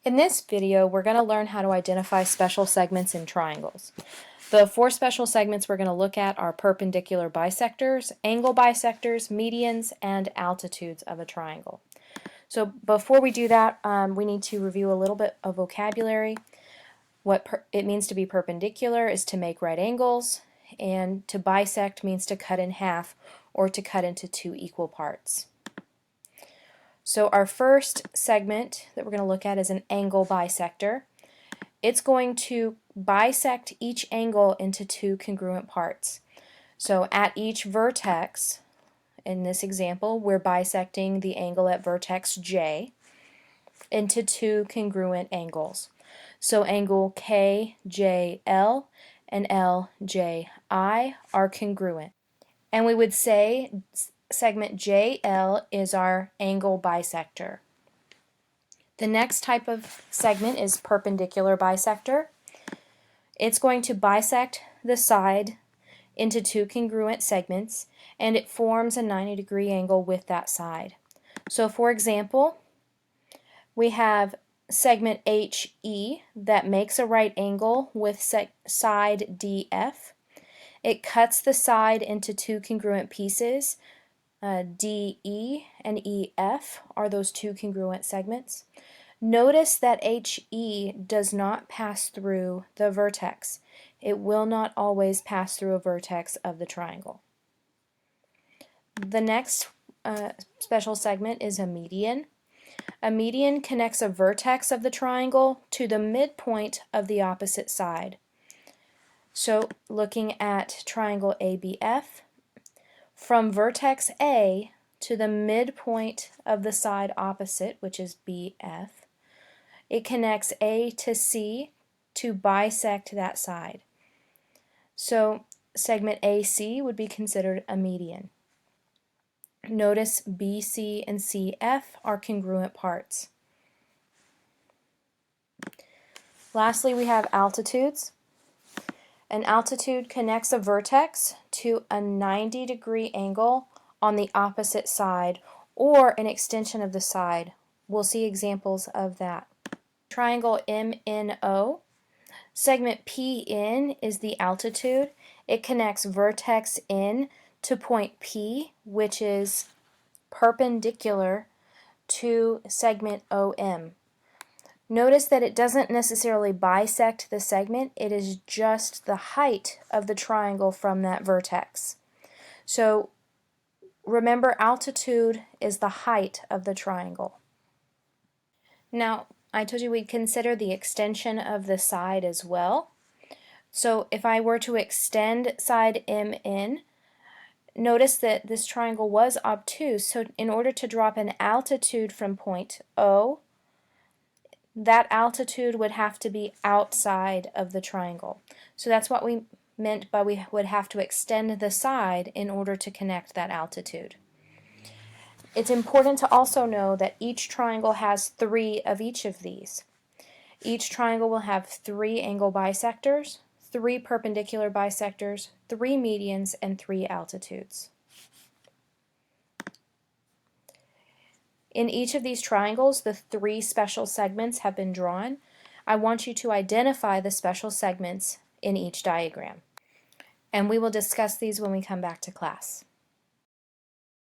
In this video, we're going to learn how to identify special segments in triangles. The four special segments we're going to look at are perpendicular bisectors, angle bisectors, medians, and altitudes of a triangle. So before we do that, we need to review a little bit of vocabulary. What it means to be perpendicular is to make right angles, and to bisect means to cut in half or to cut into two equal parts. So our first segment that we're going to look at is an angle bisector. It's going to bisect each angle into two congruent parts. So at each vertex, in this example, we're bisecting the angle at vertex J into two congruent angles. So angle KJL and LJI are congruent. And we would say segment JL is our angle bisector. The next type of segment is perpendicular bisector. It's going to bisect the side into two congruent segments, and it forms a 90-degree angle with that side. So for example, we have segment HE that makes a right angle with side DF. It cuts the side into two congruent pieces. DE and EF are those two congruent segments. Notice that HE does not pass through the vertex. It will not always pass through a vertex of the triangle. The next special segment is a median. A median connects a vertex of the triangle to the midpoint of the opposite side. So looking at triangle ABF, from vertex A to the midpoint of the side opposite, which is BF, it connects A to C to bisect that side. So segment AC would be considered a median. Notice BC and CF are congruent parts. Lastly, we have altitudes. An altitude connects a vertex to a 90-degree angle on the opposite side or an extension of the side. We'll see examples of that. Triangle MNO. Segment PN is the altitude. It connects vertex N to point P, which is perpendicular to segment OM. Notice that it doesn't necessarily bisect the segment, it is just the height of the triangle from that vertex. So remember, altitude is the height of the triangle. Now, I told you we'd consider the extension of the side as well. So if I were to extend side MN, notice that this triangle was obtuse, so in order to drop an altitude from point O, that altitude would have to be outside of the triangle. So that's what we meant by we would have to extend the side in order to connect that altitude. It's important to also know that each triangle has three of each of these. Each triangle will have three angle bisectors, three perpendicular bisectors, three medians, and three altitudes. In each of these triangles, the three special segments have been drawn. I want you to identify the special segments in each diagram. And we will discuss these when we come back to class.